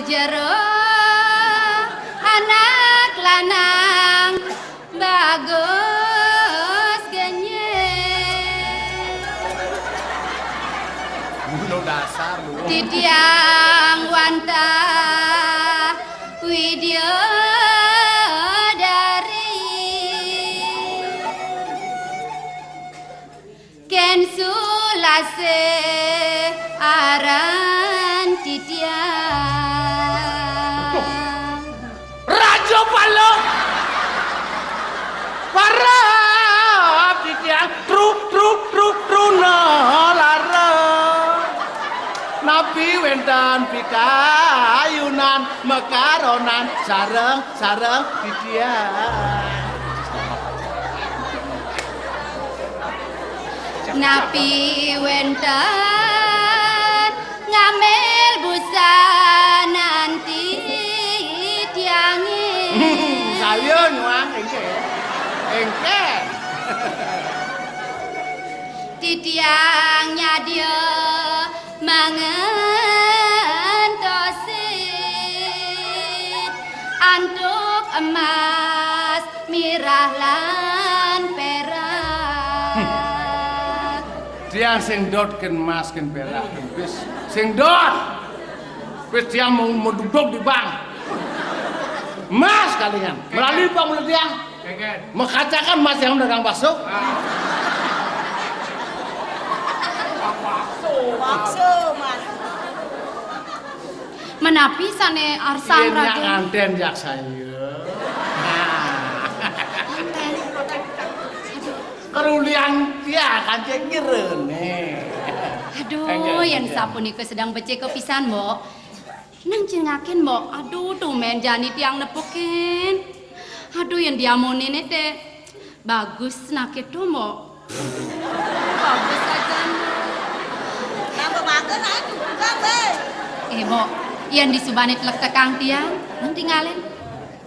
jero anak lanang bagus genyek Bunuh dasar lu Titiang wanta widya dari ken sulase aran titiang Raja Palo Parah titiang tru no lara Nabi wendan pikayunan mekaronan sareng titiang Napi wenten ngamel busa nanti tiangi saya nyuang engke titiangnya dia mengentosit antuk emas mirah lan perak dia sing dot ken mas ken perak wis sing dot wis dia mau duduk di bank mas kalian melalui bang mulut dia mengkacakan mas yang dagang bakso mas menapi sane arsang yang raga nganten jak saya kerulian dia kan cengirene aduh yang sapunika sedang becek kepisan mbok nang cengaken mbok aduh tuh men jani tiang nepokin aduh yang diamonin teh bagus naket tuh mbok bagus aja nambah bagus aja juga be mbok yang disubanit lek tekang tiang nanti ngalen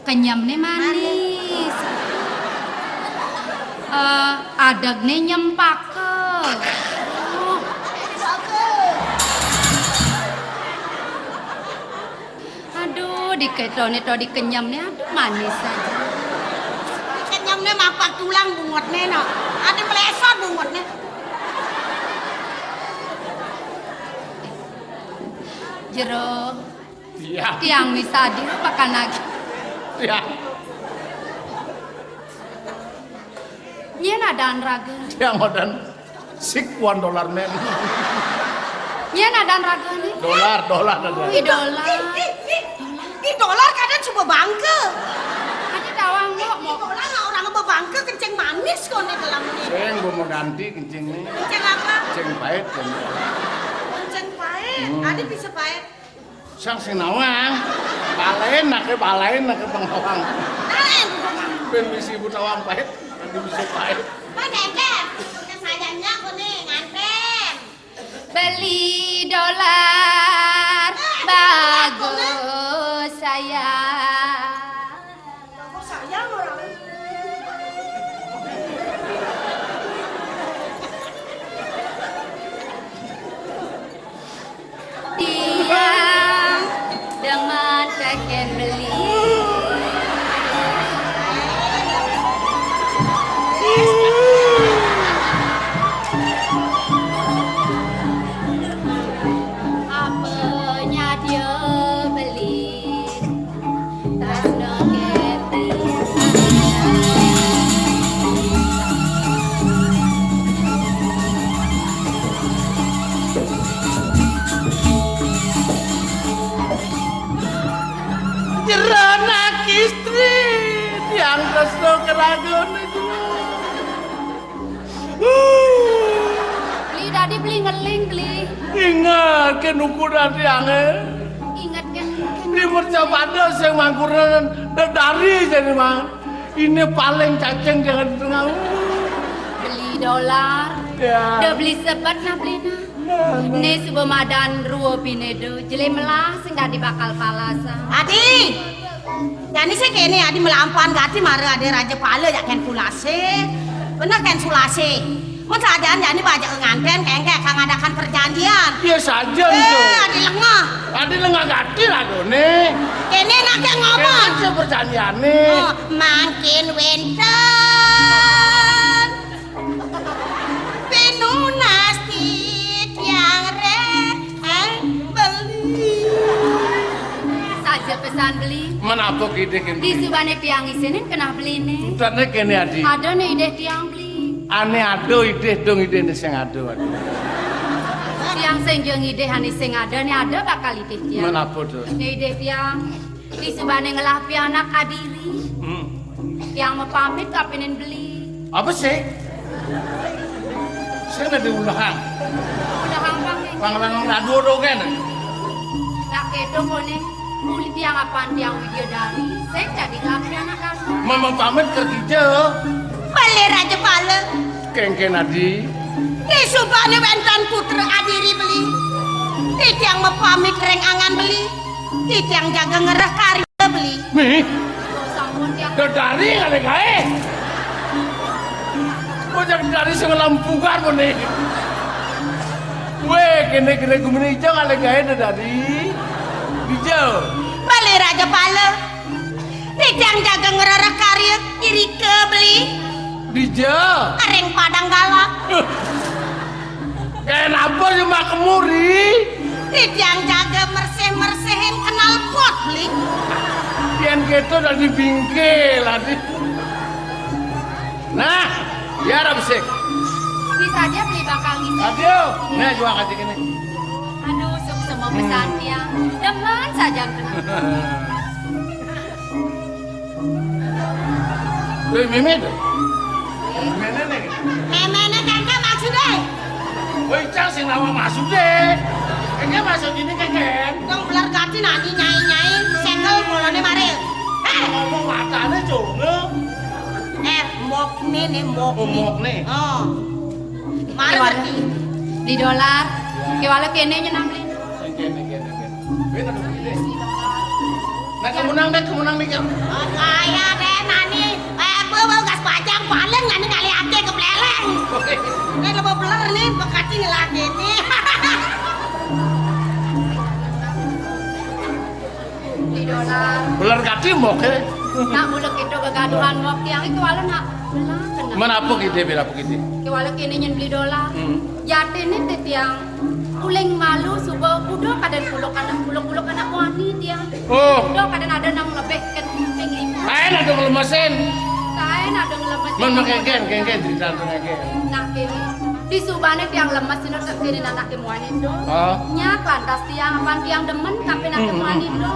kenyamne manis adagne nyempake aduh diketone to dikenyamne aduh manis aja kenyamnya mapak tulang bungotnya no ada melesot bungotnya jero iya tiang misadi pakan lagi iya nyen adaan raga dia ngodan $1 men nyen adaan raga nih dolar wih dolar ini dolar kadang coba bangke ada tawang mbok ini dolar nggak orang apa bangke kenceng manis kok nih dalam ini sing gua mau ganti kencing nih kenceng apa kencing pahit kan kenceng pahit ada bisa pahit sang sinawang balain nak pengawang lain ben misi butawang pahit nanti bisa pahit mana ember kesayangnya aku nih nganten beli dolar bagus sayang aku sayang orang tiang dengan pengen beli apanya dia beli tas nokepi jeranak istri yang kesel keragun itu beli tadi beli ngeling beli ingat ke ukuran tiangnya ingat kan ini percobaan yang mangkuran dari jadi mang ini paling cacing jangan di tengah beli dolar ya udah beli sebat nah beli nah ini sebelum madan ruo binedo jeli melah sing gak dibakal palasa Adi, jadi sih kene Adi melampuan gati mare ada raja pala ya kan kulase, bener kan sulase. Masa jangan baca nganten kayak ngadakan perjanjian. Iya saja itu. Adi lengah. Adi lengah gati lah nih. Kene nake ngomong. Kene perjanjian nih. Oh, makin wenten. Pinunasti yang beli. Saja pesan beli. Menapa ide kene? Di subane tiang isinin kena beli nih. Utane kene Adi. Ada nih ide tiang beli. Ane ado ide dong ide sing ado. Tiang sing jeung ide hani sing ada bakal ide tiang. Menapa to? Ide tiang di subane ngelapi anak kadiri. Tiang mau pamit kapinin beli. Apa sih? Saya ada ulang. Udah hampang nih. Panglang rado do kan. Nak kedo kone. Uli tiang apaan tiang video dari. Saya jadi ngelapi anak kadiri. Mama pamit ke kita. Beli raja pala. Kengken Adi. Di subane wenten putra adiri beli. Di tiang mau pamit reng angan beli. Di tiang jaga ngerah karya beli. Nih. Sampun tiang. Dari kali kae. Kok dari sing lampungan mo nih. Weh, kene kumene ijo kali kae dari. Ijo. Beli raja pala. Di tiang jaga ngerah karya iri ke beli. Ijo. Areng padang galak. Kenapa cuma kemuri? Di tiang jaga merseh-mersehin kenal pot beli. Yang gitu udah dibingkil Adi. Nah, ya Rabsik. Bisa aja beli bakal ngisi. Aduh, nah gua kasih gini. Aduh, semua pesan tiang. Demen saja kena. Tuh Mimin. Gimana nih? Memene kengke maksudnya. Woi, cang sing nama masuk deh. Kayaknya masuk gini keken. Yang belar gati nani nyai-nyai segel mulane mare. Ngomong matanya jonge. Mok nih mok. Oh, mok nih. Oh. Mare ngerti. Di dolar. Kewala kene nya nambli. Kene. Beda dong ide. Nah, kemenang mikir. Oh, kaya deh nani. Bawa gas pajang paling nani kali ake kepleleng. Ini lo belar nih bekati ngelagi nih. Di dolar. Beler kati mok ya. Nak muluk itu kegaduhan mok tiang itu wala nak belah kena. Menapa ide beda begitu? Kewala kene nyen beli dolar. Jate nih teh tiang. Uleng malu subuh kudo kadang puluk anak wani tiang. Oh. Kudo kadang ada nang lebih keting lima. Kain ada ngelemesin. Kain ada ngelemes. Men kengken cerita kengken. Nah kene di subane tiang lemes sino sak kene anak kemuani do. Oh. Nyak lantas tiang apan tiang demen kape nak kemuani do.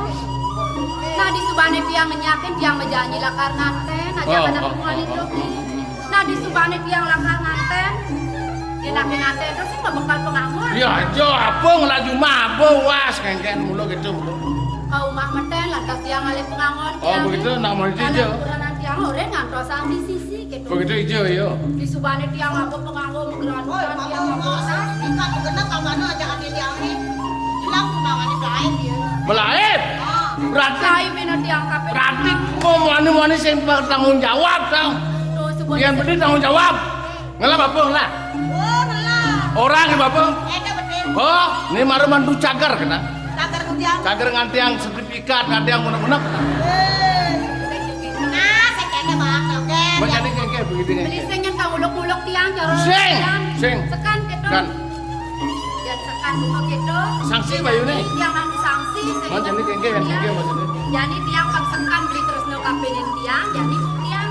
Nah di subane tiang nyakin tiang menjanji lakar nganten aja anak kemuani do. Nah di subane tiang lakar nganten. Dia nak nganten terus sih bakal pengamun. Ya aja apa ngelaju mabo was kengken mulu gitu mulu. Kau mah meten lantas tiang alih pengamun. Oh begitu nak mau hijau. Tiang oren ngantosan di sisi gitu. Begitu hijau yo. Di subane tiang aku pengamun geran tiang aku. Ikan begenap kawan aja kan tiang ini. Hilang nawani lain dia. Melain. Berarti Saya minat tiang kape. berarti kok mani sing bertanggung jawab tau. Yang penting tanggung jawab. Ngelah apa lah? Oh, ngelah. Orang ya bapak. Betul. Oh, ini maru mandu cagar kena. Cagar kutiang. Cagar nganti yang sertifikat, nganti yang menek-menek. Nah, saya kayaknya bakal deh. Mau jadi kayak begitu Beli kayak. sing yang uluk-uluk tiang cara. Sing. Sekan gitu. Kan Dan sekan bunga gitu. sanksi bayu nih. Tiang anu sanksi. Mau jadi kayak maksudnya. Jadi tiang bang sekan beli terus no kapenin tiang. Jadi tiang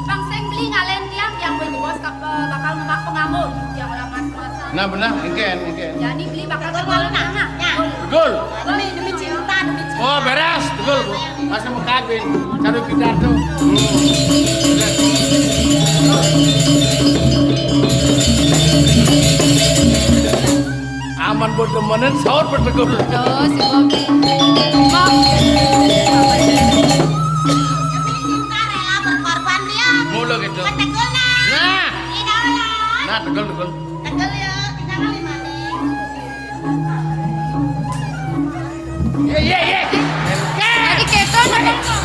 bang sing beli ngalen tiang yang beli bos bakal ngemak pengamun. Tiang orang mas-masa. Nah benar, ingken. Jadi beli bakal Betul, nah. Ya. Betul. Demi cinta, demi cinta. Oh beres, betul. Masih mau kawin, cari pidato. Aman buat temenan, sahur bertegur. Terus si Bobi. Demi cinta rela berkorban dia. Mulu gitu. Tegul nah. Nah, Idola. nah tegul. Tegul ya, 3 kali mandi. Ye. Jadi keto nonton.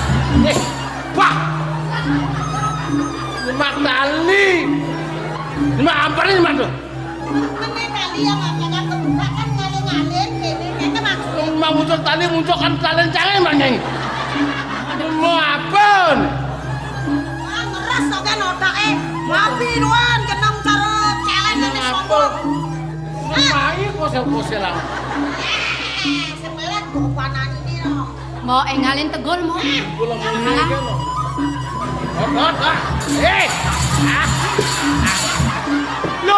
Wah. Lemak tali. Mak amperin mak tuh. Mana tali yang makan kebuka kan ngalir-ngalir ini maksudnya. Mak muncul tali muncul kan tali jangan mak nyai. Mau apa? Ngeras tau kan otaknya. Mapi doan kenam cara challenge ini sombong. Mai kosel-kosel lah. Sebelah kepanan ini loh. Mau engalin tegol mau. Pulang muni kan lo. Hot. Lo.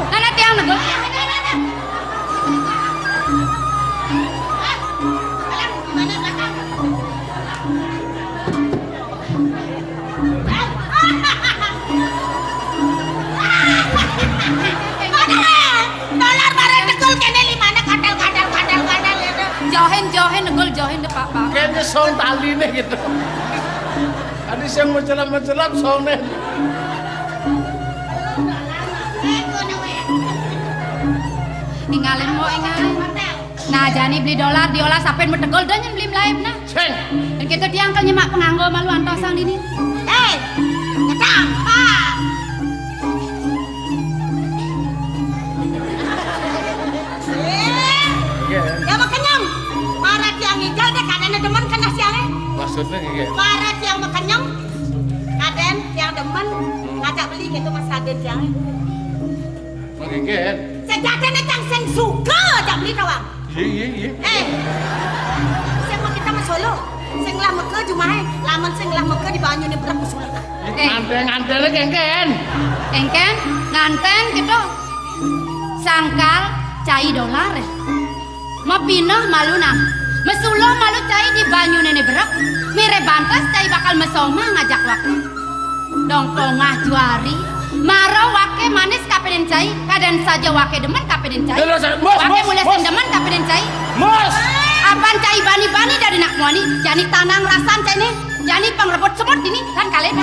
Nana tiang negol. Gimana belakang? Dolar bareng tegul kene limana kadal itu. Johin negol johin deh pak. Kayaknya song tali nih gitu. Ada yang mencelam song nih. Ingalin mau ingalin. Nah jani beli dolar diolah sampai bertegol dan yang beli melayu nah. Seng. Dan kita diangkal nyemak penganggo malu antosang ini. Ketang, Pak. Ya makenyang. Maret yang ngijal deh kadang demen kena siangnya. Maksudnya kayak. Maret yang makenyang. Kadang yang demen ngajak beli gitu Mas Raden siangnya. Mengingin. Sejatanya cang sing suka ajak beli kawang. Iya. Sing mau kita mas Solo. Sing lah meke jumahe, lamun sing lah meke di banyu nih berak usul. Nganteng-ngantengnya kengken. Engken nganten gitu. Sangkal cai dolar. Mau pindah malu nah. Mesuloh malu cai di banyu nene berak. Mere bantas cai bakal mesoma ngajak waktu. Dongkongah juari. Maro wake manis kapeden cai, kadang saja wake demen kapeden cai. Wake mulai sing demen kapeden cai. Mos. Apan cai bani-bani dari nak muani, jani tanang rasan cai nih, jani pangrebut semut ini kan kalian.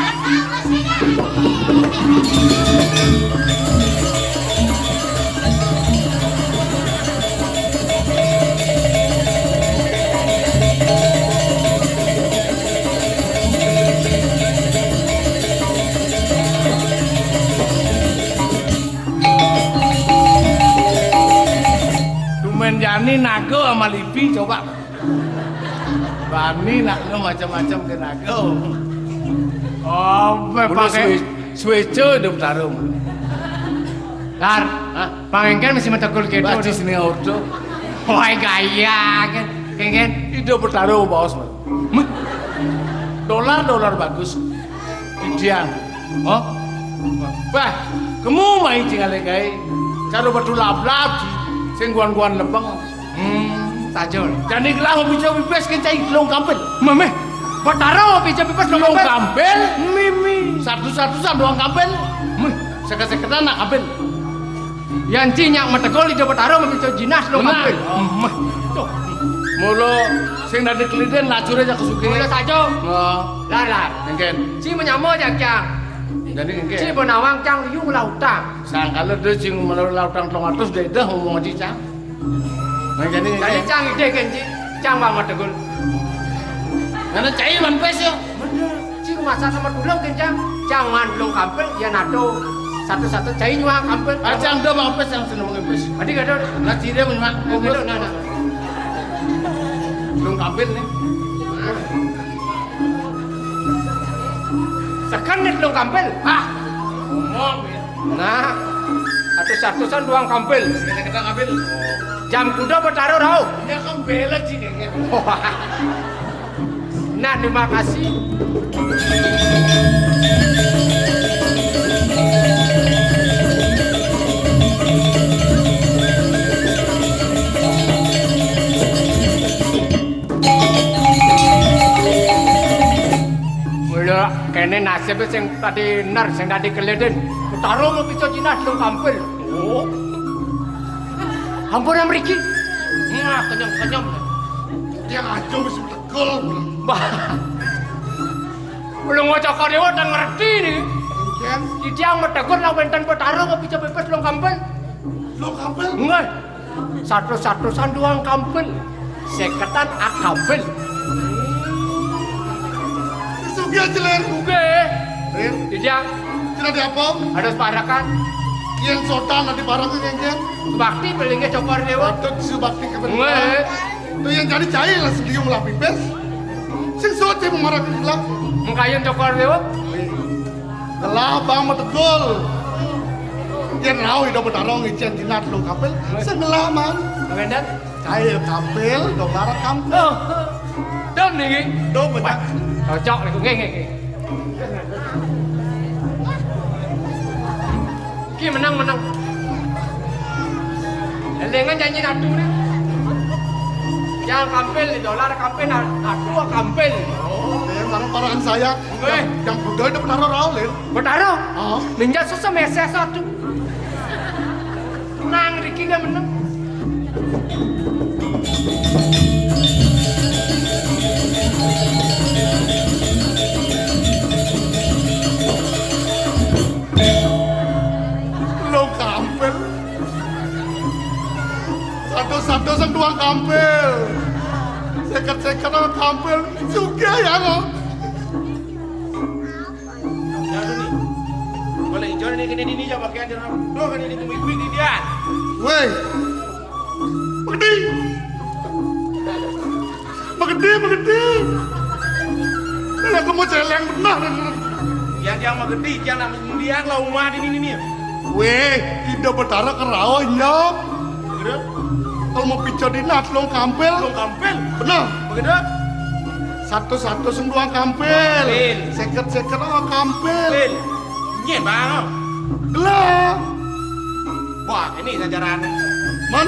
Jani nago sama Lipi coba. Bani nakno macam-macam ke nago. Oh, pakai swece udah taruh. Lar, pangengken mesti metekul gitu. Baca sini ordo. Wah gaya kan, kengken. Itu bertaruh bos. Dolar bagus. Didiang. Oh, bah, kamu main cingale kai. Kalau betul lap-lap. Sing guan-guan lempeng. Tajol. Jani gelah bisa bibes ke cai long kampel. Mame, bertaruh bisa bebas Long kampel. Mimi. Satu-satusan doang kampel. Seket-seketan nak kampel. Yang cinyak metegol di bertaruh bisa jinas lo kampel. Tuh. Mulu sing dari keliden lacur aja kesuke. Mula saja. Lar. Mungkin. Si menyamo jang. Jadi mungkin. Si benawang cang liu lautang. Sangkala dia sing melalui lautang 200 dah ngomong aja cang. Nah jadi Cang ide kenci, cang bang metegol. Karena cai man pes yo. Si masa sama dulung kencang, cang man dulung kampel ya nato. Satu-satu cai nyuang kampel. Acang do bang pes yang seneng pes. Adi gak ada. Nah cire menyemak. Nah. Long kampel nih. Sekan nih dulung kampel. Ngomong. Nah, satu-satusan doang kampel. Kita ngambil. Jam kuda bertaruh rau. Ya kan bela sih kayak gitu. Nah, terima kasih. Mula kene nasibnya sing tadi nar sing tadi keleden. Taruh mau pico jinas lo kampel. Oh. Ampun mriki. Nah, kenyang. Dia ngaco mesti tegol. Bah. Belum mau cokor dewa dan ngerti nih. Kan Di tiang metegur lah wenten bertaruh mau pico bebas lo kampel. lo kampel. Enggak. Satu-satusan doang kampel. Seketan akampel. Sugi aja ler. Oke. Di tiang nanti apa? Ada separakan. Yang sotan nanti barang yang Bakti pelingnya cokor dewa. Patut subakti kebetulan. Nggak. Tuh yang jadi jahil lah sendiri melah pipes. Sing soce memarah kelak. Mengkayun cokor dewa. Kelah bang metegol. Yang rau hidup bertarung ngicen dinat lo kapel. Sengelah man. Mengendan. Jahil kapel, dolar kampel. Oh. Don nih. Do banyak. Cocok nih, nge. Ki menang. Lengan janji natu nih. Yang kampel, dolar kampel, natu kampel. Oh, barang-barangan saya. Oke. Yang budaya hidup bertarung rau lir. Bertaruh. Oh. Ninja susah meses satu. Nang Riki gak menang. Lo kampel. Satu-satu sang dua kampel. Sekat-sekat orang kampel. Juga ya lo. Boleh hijau ini kini ini jangan pakai aja. Tuh kan ini tumi di dia. Weh. Begede. Aku mau celeng benar. Yang mau gede, jangan dia lah rumah di ini nih. Weh, ide bertara ke rawa nyok. Begitu? Kalau mau picot di nat lo kampel. Lo kampel. Benar. Begitu? Satu-satu semua kampel. Kampel. Seket-seket orang kampel. Lil. Nyen bang. Lah. Wah, ini sajaran. Man.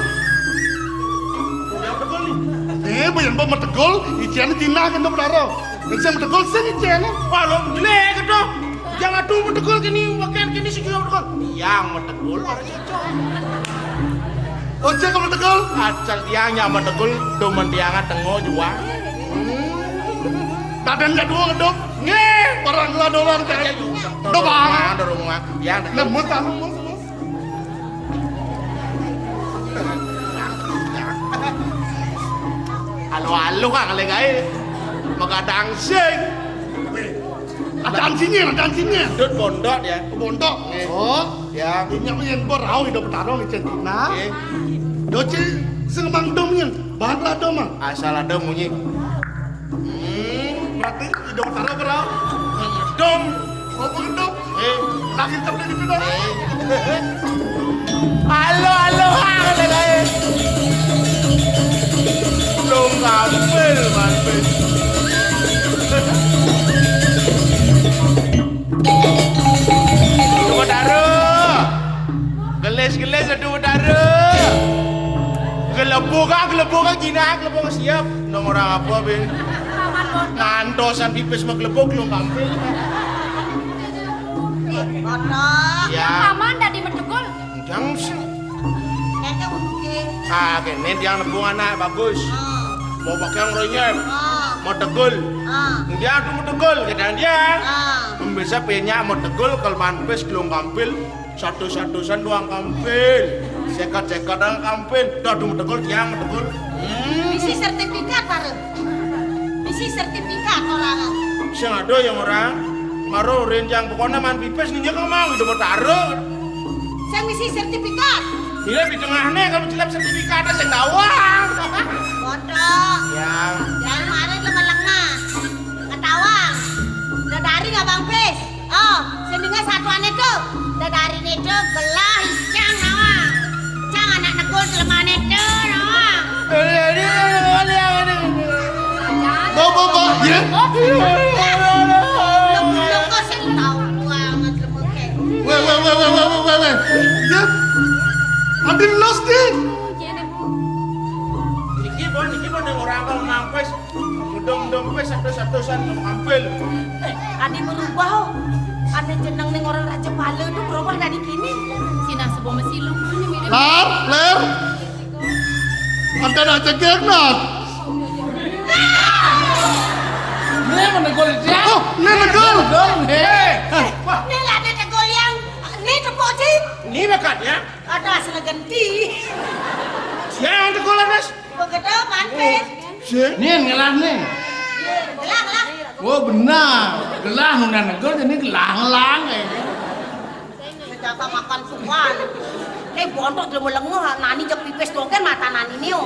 Yang betul nih. Bayan ba mategol, ikan tina kan bertara. Yang saya mategol sen ikan. Wah, lo gile gitu. Jangan tuh metegol kini, wakil kini sih juga metegol. Yang metegol orang cocok. Ojek kamu mategol. Asal tiangnya metegol, domen tiangnya tengok juga. Tadan jadwal dong. Nge, barang lah dolar kayak. Do bang. Ada rumah. Yang Nemu tamu. Halo kan kali gay. Magadang sing. Ada anjingnya. Dut bondot ya. Bondok. Oh, Ya. ini yang berau hidup bertarung ikan tina. Oke. Doci sengemang domnya. Bahan lah dom mang. Asal ada bunyi. Berarti hidup bertarung berau. Dom. Oh, dom. Lagi terus di pindah. Halo kali gay. Belum kampel. Tunggu taruh. Geles tunggu taruh. Gelebok jinak, gelebok siap. Nong orang apa be? Ngantosan pipis maglebok lo kampel. Kono. Ya. Paman dari Metegol. Jangan sih. Kayaknya udah. Kene yang nebung anak bagus. Mau pakai yang royal. Mau tegul. Dia tuh mau tegul, kadang dia. Bisa punya mau tegul kalau manpes belum kampil. Satu-satusan doang kampil. Sekat-sekat doang kampil. Dah tuh mau tegul, dia mau tegul. Isi sertifikat baru. Isi sertifikat orang. Siang ada yang orang. Maro renjang pokoknya man pipes ninja kau mau udah mau taruh. Saya misi sertifikat. Bila di tengahnya kamu celap sertifikatnya saya tawang. Bodoh. Yang Yang kemarin lu melengah. Ketawang. Udah dari nggak Bang Pes? Oh, sendingnya satuan itu. Udah dari itu belah cang nawang. Cang anak negul selemahan itu nawang. Bawa, ya. Lu kok sih tahu banget lemuknya. Weh. Ya. Adin los deh. Niki bon yang orang kalau nampes, mudong pes satu-satusan kampil. Adi berubah. Ada jeneng ning orang Raja Pala itu berubah dari kini. Sina sebuah mesilung ini mirip. Ler. Anda nak cekek nak. Ini menegol dia. Oh, ini negol. Ini lah ada tegol yang ini tepuk sih. Ini bekatnya. Ada asal ganti. Siapa yang tegol atas? Begitu manpes. Nih ngelah nih. Gelang. Oh benar. Gelah nuna negol jadi gelang-gelang. mata makan suan. Bontok jelema lengoh nani jek pipis doken mata nani niu.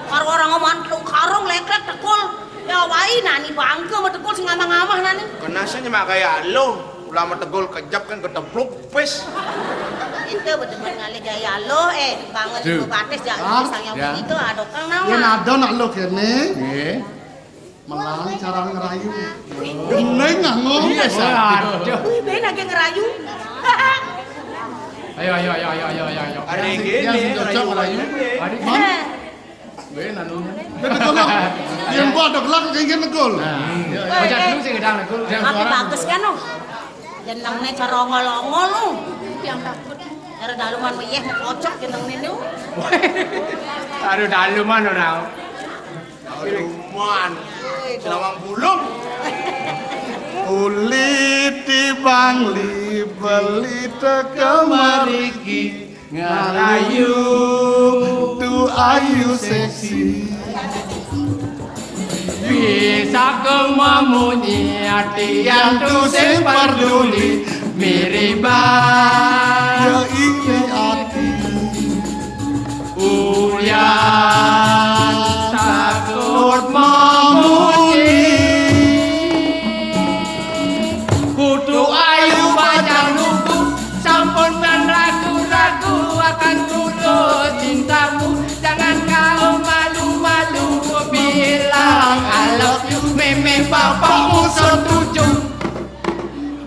Karo orang ngomongan tlung karong lekrek tekul. Ya wae nani bangke sama tekul sing ngamah-ngamah nani. Kenasanya mak kayak lo, ulama tegol kejap kan ketepluk pes. Itu betul-betul ngali gaya lo bangun ibu batis ya sang yang begitu adokang nawa. Yen ada nak lo kene. Nggih. Melang cara ngerayu. Geneng nganggo. Iya, Aduh. Wih, ben lagi ngerayu. Ayo. Ada yang Yang gini, cocok ngerayu. Adik. Gue nanunya. Betul lah. Yang gua ada gelak kayak negol. Bocah dulu sing gedang nek. Tapi bagus kan lo. Jenengnya cara ngolongol lo. Yang takut. Cara daluman meyeh mau kocok jenengnya lo. Aduh daluman ora. Luman, senawang bulung. Uli tibang li beli kemariki ngarayu tu ayu seksi. Bisa kememunyi hati yang tu sing peduli miriban. Ya ini hati. Uyan takut memuji kudu ayu panjang lugu sampun dan ragu-ragu akan tulus cintamu. Jangan kau malu-malu bilang I love you. Meme bapakmu setuju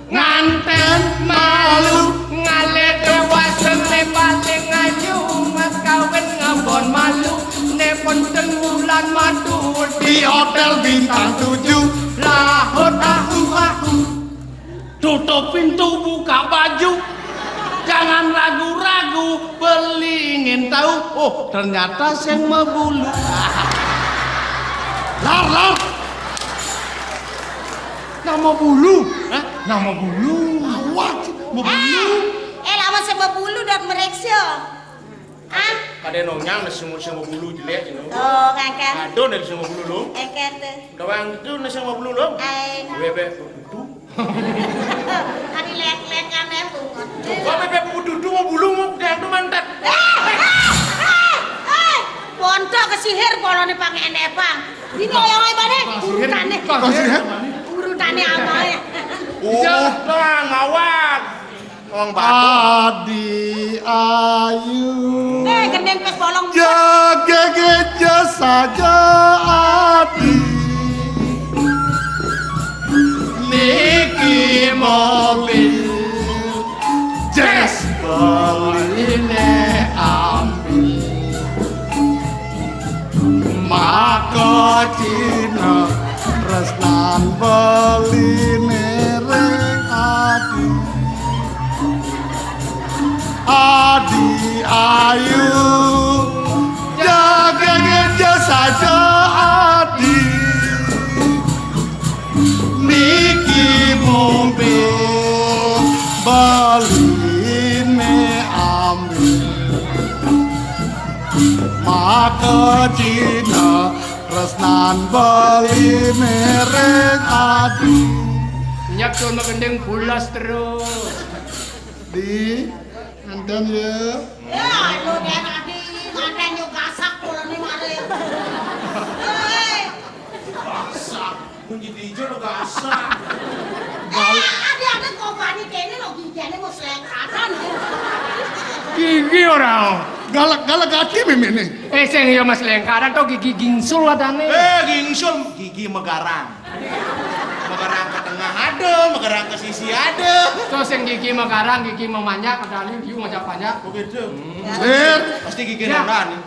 nganten malu ngale dewasa ne paling ayu mas kawin ngabon malu ne ponten bulan madu di hotel bintang 7 lahut aku Tutup pintu, buka baju. Jangan ragu-ragu, beli ingin tahu. Oh, ternyata sing mebulu. Lar. Nama bulu. Hah? Nama bulu. Awak mebulu. Lama saya bulu dan mereksa. Ah, Kada nonyang nasi semua bulu jelek you know. oh ngangkat. Aduh nasi semua bulu lo. Ngangkat. Dawang itu nasi semua bulu lo. Bebe pudu. Hari lek-lek kan tuh. Coba bebe pudu mau bulu mau yang tu mantat. Bontok ke sihir polone pakai enepang. Ini oyong bane urutane. Urutane apa ya? Udah ngawak. Orang batu. Adi ayu. Genden pes bolong. Jaga saja adi. niki mobil Jazz beline ambil maka Cina tresnan beline reng adi. Adi ayu jaga geja saja adi. Niki mobil beline ambil maka Cina tresnan beline reng adi. nyak cuma gendeng pulas terus Di Anten ya. Ya, lu dia tadi ngaten yo gasak polone mare. Gasak. Kunci dijo lo gasak. Ada kompani kene lo gigane mau selengkatan. gigi orang Galak-galak hati memene. sing yo mas lengkaran to gigi gingsul adane Gingsul gigi megarang. Megarang ke tengah ada, megarang ke sisi ada. to sing gigi mekarang gigi memanjak adane diu ngajak panjak Begitu. Lir, Pasti gigi Ya. nona nih.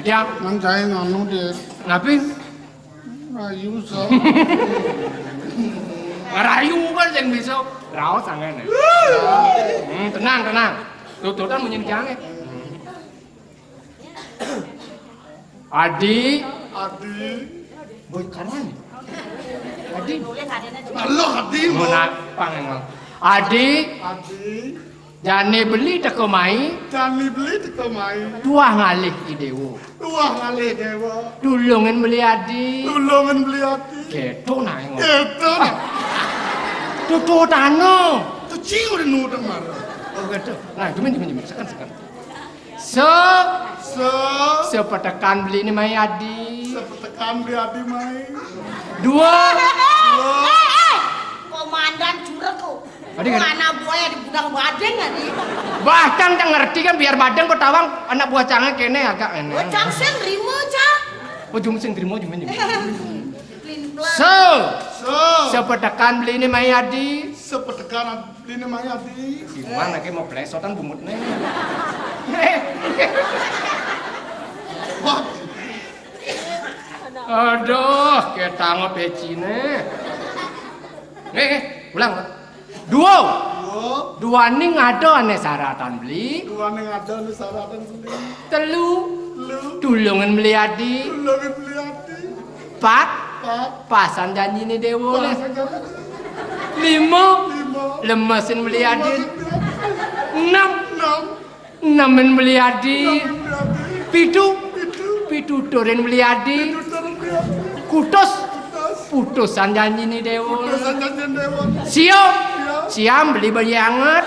dia nang cahe nganu dir. ngapi Ayu so. ngarayu kan sing bisa raos angene tenang tututan munyin jange Adi Adi. boy kanan Adi Allah hati mo. Muna pangengong. Adi, Adi. jane beli teko mai, Kami beli di kemai. tuah ngalih idewo. Tuah ngalih dewa. Tulungin beli Adi. Tulungan beli hati. Keto na engong. Itu. Tutu tano. Itu kucing udah nudeng marah. Oh gitu. Nah, cuman sekan. Sepetekan beli ini Mai Adi. Sepetekan beli Adi Mai. 2. Komandan curego. Adi kan? Anak buaya di gudang badeng adi. Bahkan tak ngerti kan biar badeng ketawang anak buah canggih kene agak enak. Oh, cang sen rimo cang. Oh cuma sing terima cuma. Plin plan. Sepetekan beli ini Mai Adi. Sepetekan beli ini Mai Adi. Gimana kayak mau plesotan bumutnya. Wah, Aduh, kita ngepecine. Ulang. 2 ning ada ane saratan beli. 2 ning ada nih saratan beli. 3 tulungan beli Adi. Tulungan beli Adi. 4 pasan janji nih dewo. 5 lemesin beli Adi. 6 nemen beli Adi. 7 pituturin beli Adi. Kutus putusan janji nih dewo. Siam beli bayi hangat.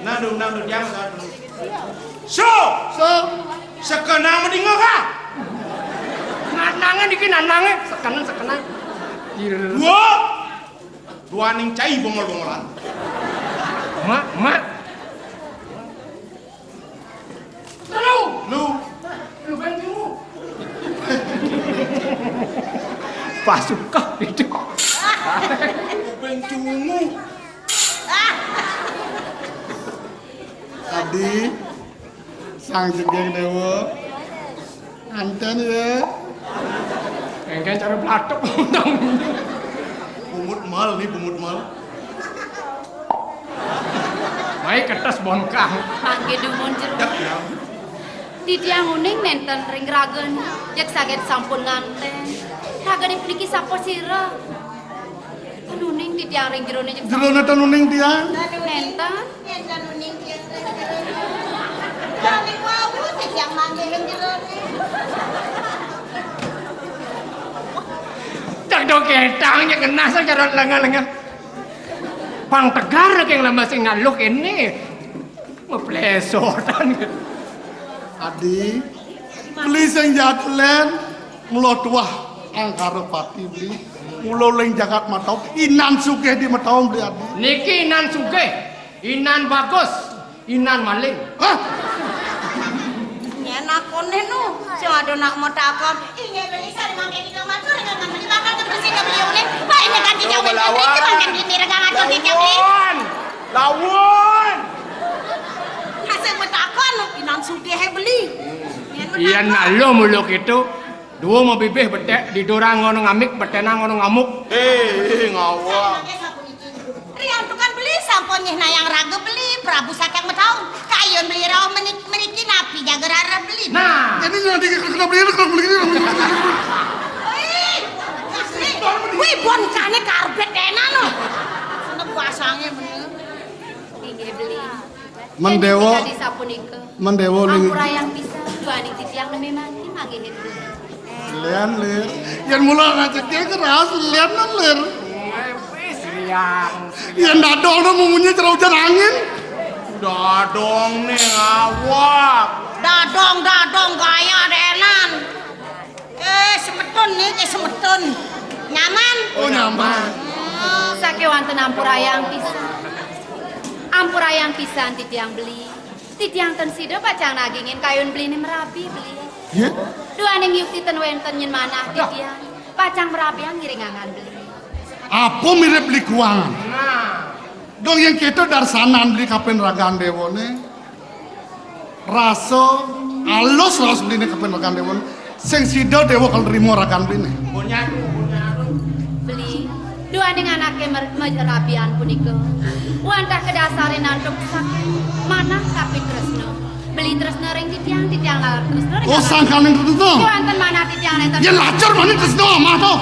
Nandung jangan. So. Sekenang meninggal kah? Nanangan dikit nanangan sekenang. 2 ning cai bongol-bongolan. Mak. Lu bantu. Pasuka itu. Bencungu. Adi, sang jegeng dewa, anten ya. Engken cara platok. Bumut mal. Mai kertas bonkang. Angge dumon jero. Di tiang uning nenten ring ragen, jak saget sampun nganten. Ragen iki sapa sira? Nuning di tiang ring jerone jak Jero neten uning dia. nenten. Yen uning kian. Kali wau yang manggilin jerone. Cak do ketangnya kena cara lengan-lengan. Pang tegar yang lama sing ngaluk ini. Meplesotan gitu. Adi, beli sing jatlen, mulo tuah angkara pati beli, mulo leng jagat matau, inan sugih di matau beli Adi. Niki inan sugih, inan bagus, inan maling. Hah? Nyenak kone nu, sing ada nak mau takon. Iya beli sari mangke di kamar tuh regang beli bakal kebersihin ke beli ulin. Pak ini ganti jauh beli itu mangke di regang atur di beli. Lawon. Hasil bertakon, inan sugih beli. Iya nalo muluk itu. 2 mau bibih betek didorang ngono ngamik, betena ngono ngamuk. Ngawak. Rian tukang beli sampun nyih nayang raga beli Prabu Sakang Metaung. Kayun beli rawuh meniki napi jaga rara beli. Nah, Ini nanti kena beli ini. Wih boncane karbet enak no. Seneng pasangnya bener. Inge beli. Mendewo. Di sapunika. Mendewo ning. Ampura yang bisa duaning titiang neme mati mangge het. Lian lir. Yang mula rajeknya keras lian nan lir. wis riang. Yang dadol no mungunya cerah hujan angin. Dadong nih ngawak. Dadong gaya denan. Semetun nih semetun. Nyaman? Oh nyaman. Sake wonten ampura yang pisan. Ampura yang pisan titiang beli. Titiang ten sida pacang nagingin kayun beli merapi beli. Ya. Duaning yukti ten wenten nyen manah titiang. Pacang merapi yang ngiringangan beli. Apa mirip beli kuangan? Nah, Dong yang kita darsanan beli kapen ragaan dewone. Raso alus beli kapen ragaan dewone. Sing sida dewa kalau nerima ragaan beli. Beli. Duaning anake merapian punika. Wantah kedasarin nantuk sake. Manah kapit tresno. Beli tresno ring titiang lalar tresno ring. Oh sangkan yang tertentu. Wonten manah titiang nenten. Ya lacur mana tresno mah toh.